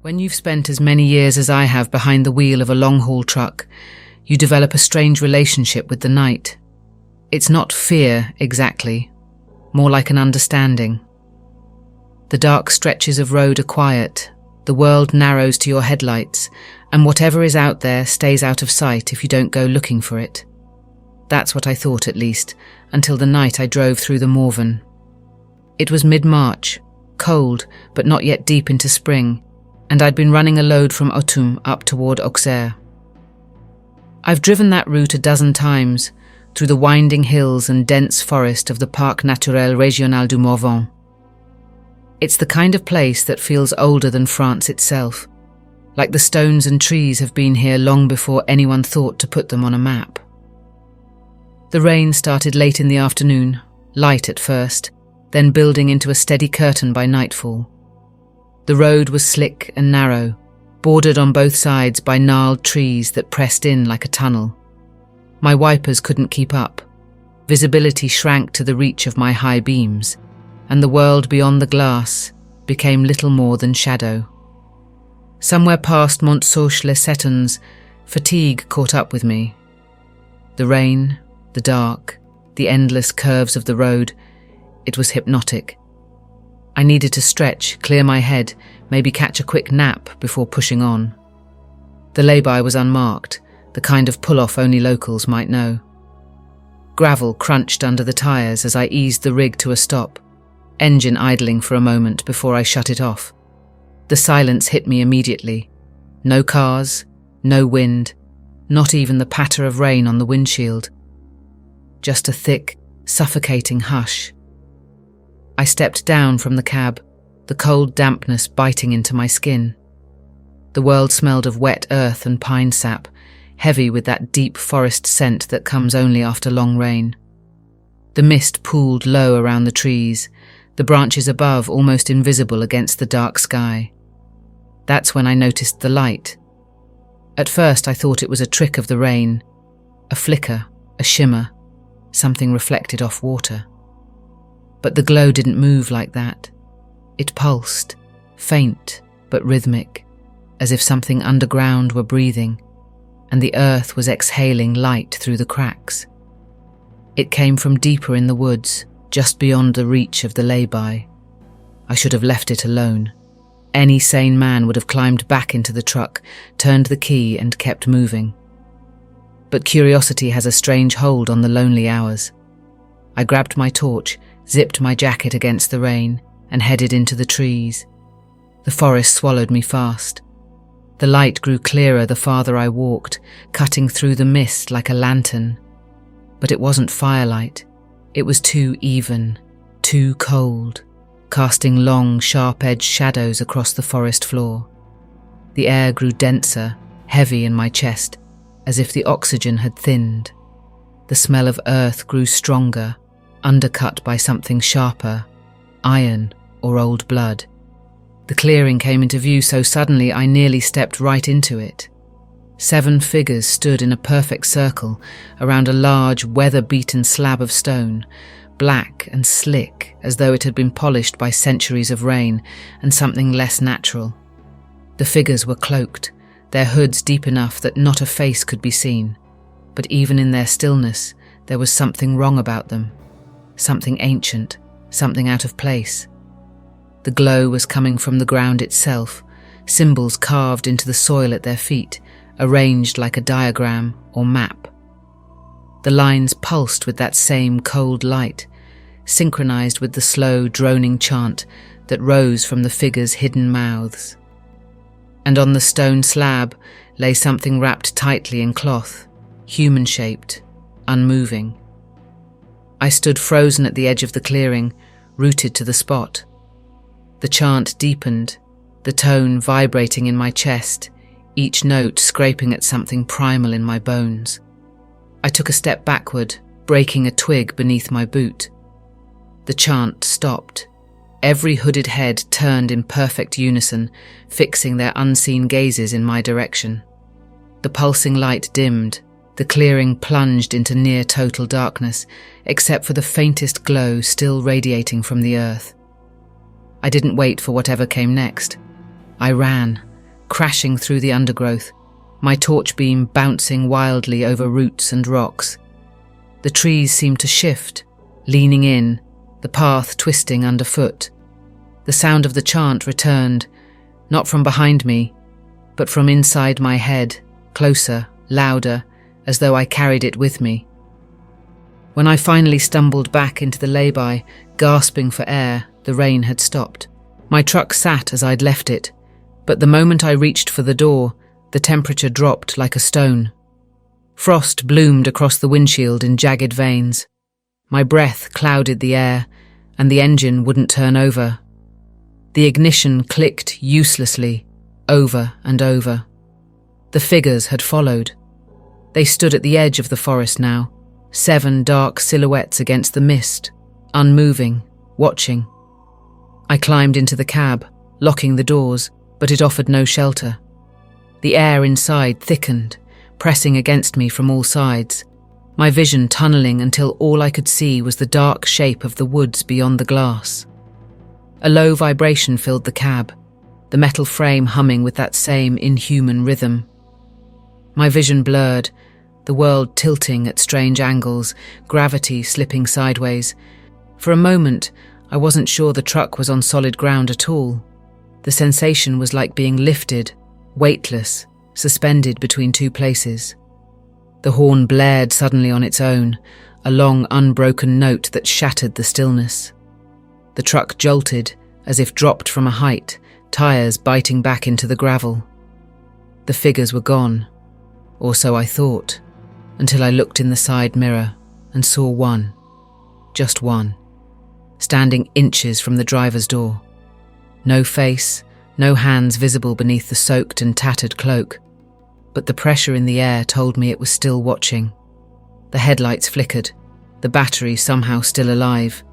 When you've spent as many years as I have behind the wheel of a long-haul truck, you develop a strange relationship with the night. It's not fear, exactly, more like an understanding. The dark stretches of road are quiet, the world narrows to your headlights, and whatever is out there stays out of sight if you don't go looking for it. That's what I thought, at least, until the night I drove through the Morvan. It was mid-March, cold, but not yet deep into spring, and I'd been running a load from Autun up toward Auxerre. I've driven that route a dozen times, through the winding hills and dense forest of the Parc Naturel Régional du Morvan. It's the kind of place that feels older than France itself, like the stones and trees have been here long before anyone thought to put them on a map. The rain started late in the afternoon, light at first, then building into a steady curtain by nightfall. The road was slick and narrow, bordered on both sides by gnarled trees that pressed in like a tunnel. My wipers couldn't keep up. Visibility shrank to the reach of my high beams, and the world beyond the glass became little more than shadow. Somewhere past Montsouche-les-Setons, fatigue caught up with me. The rain, the dark, the endless curves of the road, it was hypnotic. I needed to stretch, clear my head, maybe catch a quick nap before pushing on. The lay-by was unmarked, the kind of pull-off only locals might know. Gravel crunched under the tyres as I eased the rig to a stop, engine idling for a moment before I shut it off. The silence hit me immediately. No cars, no wind, not even the patter of rain on the windshield. Just a thick, suffocating hush. I stepped down from the cab, the cold dampness biting into my skin. The world smelled of wet earth and pine sap, heavy with that deep forest scent that comes only after long rain. The mist pooled low around the trees, the branches above almost invisible against the dark sky. That's when I noticed the light. At first I thought it was a trick of the rain, a flicker, a shimmer, something reflected off water. But the glow didn't move like that. It pulsed, faint but rhythmic, as if something underground were breathing, and the earth was exhaling light through the cracks. It came from deeper in the woods, just beyond the reach of the lay-by. I should have left it alone. Any sane man would have climbed back into the truck, turned the key and kept moving. But curiosity has a strange hold on the lonely hours. I grabbed my torch, zipped my jacket against the rain, and headed into the trees. The forest swallowed me fast. The light grew clearer the farther I walked, cutting through the mist like a lantern. But it wasn't firelight. It was too even, too cold, casting long, sharp-edged shadows across the forest floor. The air grew denser, heavy in my chest, as if the oxygen had thinned. The smell of earth grew stronger, undercut by something sharper, iron or old blood. The clearing came into view so suddenly I nearly stepped right into it. 7 figures stood in a perfect circle around a large, weather-beaten slab of stone, black and slick as though it had been polished by centuries of rain and something less natural. The figures were cloaked, their hoods deep enough that not a face could be seen, but even in their stillness there was something wrong about them. Something ancient, something out of place. The glow was coming from the ground itself, symbols carved into the soil at their feet, arranged like a diagram or map. The lines pulsed with that same cold light, synchronized with the slow, droning chant that rose from the figures' hidden mouths. And on the stone slab lay something wrapped tightly in cloth, human-shaped, unmoving. I stood frozen at the edge of the clearing, rooted to the spot. The chant deepened, the tone vibrating in my chest, each note scraping at something primal in my bones. I took a step backward, breaking a twig beneath my boot. The chant stopped. Every hooded head turned in perfect unison, fixing their unseen gazes in my direction. The pulsing light dimmed. The clearing plunged into near-total darkness, except for the faintest glow still radiating from the earth. I didn't wait for whatever came next. I ran, crashing through the undergrowth, my torch beam bouncing wildly over roots and rocks. The trees seemed to shift, leaning in, the path twisting underfoot. The sound of the chant returned, not from behind me, but from inside my head, closer, louder, as though I carried it with me. When I finally stumbled back into the lay-by, gasping for air, the rain had stopped. My truck sat as I'd left it, but the moment I reached for the door, the temperature dropped like a stone. Frost bloomed across the windshield in jagged veins. My breath clouded the air, and the engine wouldn't turn over. The ignition clicked uselessly, over and over. The figures had followed. They stood at the edge of the forest now, 7 dark silhouettes against the mist, unmoving, watching. I climbed into the cab, locking the doors, but it offered no shelter. The air inside thickened, pressing against me from all sides, my vision tunneling until all I could see was the dark shape of the woods beyond the glass. A low vibration filled the cab, the metal frame humming with that same inhuman rhythm. My vision blurred, the world tilting at strange angles, gravity slipping sideways. For a moment, I wasn't sure the truck was on solid ground at all. The sensation was like being lifted, weightless, suspended between 2 places. The horn blared suddenly on its own, a long, unbroken note that shattered the stillness. The truck jolted, as if dropped from a height, tires biting back into the gravel. The figures were gone, or so I thought, until I looked in the side mirror and saw one, just one, standing inches from the driver's door. No face, no hands visible beneath the soaked and tattered cloak, but the pressure in the air told me it was still watching. The headlights flickered, the battery somehow still alive.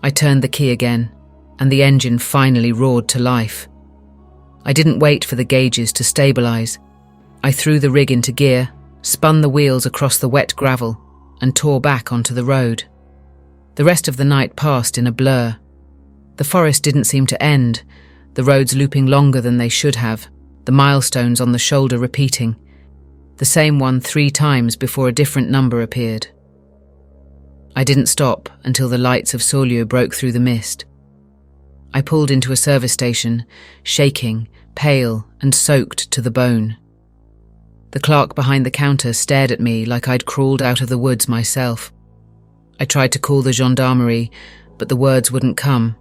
I turned the key again, and the engine finally roared to life. I didn't wait for the gauges to stabilise. I threw the rig into gear, spun the wheels across the wet gravel, and tore back onto the road. The rest of the night passed in a blur. The forest didn't seem to end, the roads looping longer than they should have, the milestones on the shoulder repeating, the same one 3 times before a different number appeared. I didn't stop until the lights of Saulieu broke through the mist. I pulled into a service station, shaking, pale and soaked to the bone. The clerk behind the counter stared at me like I'd crawled out of the woods myself. I tried to call the gendarmerie, but the words wouldn't come.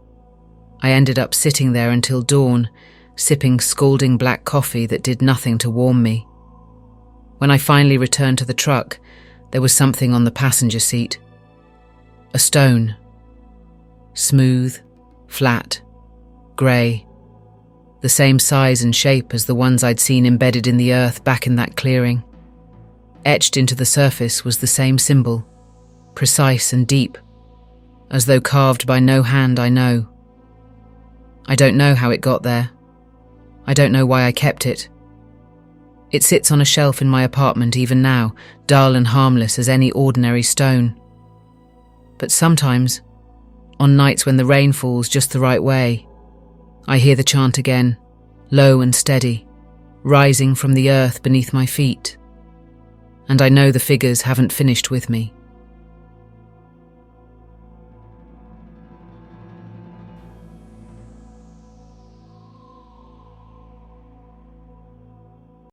I ended up sitting there until dawn, sipping scalding black coffee that did nothing to warm me. When I finally returned to the truck, there was something on the passenger seat. A stone. Smooth, flat, grey. The same size and shape as the ones I'd seen embedded in the earth back in that clearing. Etched into the surface was the same symbol, precise and deep, as though carved by no hand I know. I don't know how it got there. I don't know why I kept it. It sits on a shelf in my apartment even now, dull and harmless as any ordinary stone. But sometimes, on nights when the rain falls just the right way, I hear the chant again, low and steady, rising from the earth beneath my feet. And I know the figures haven't finished with me.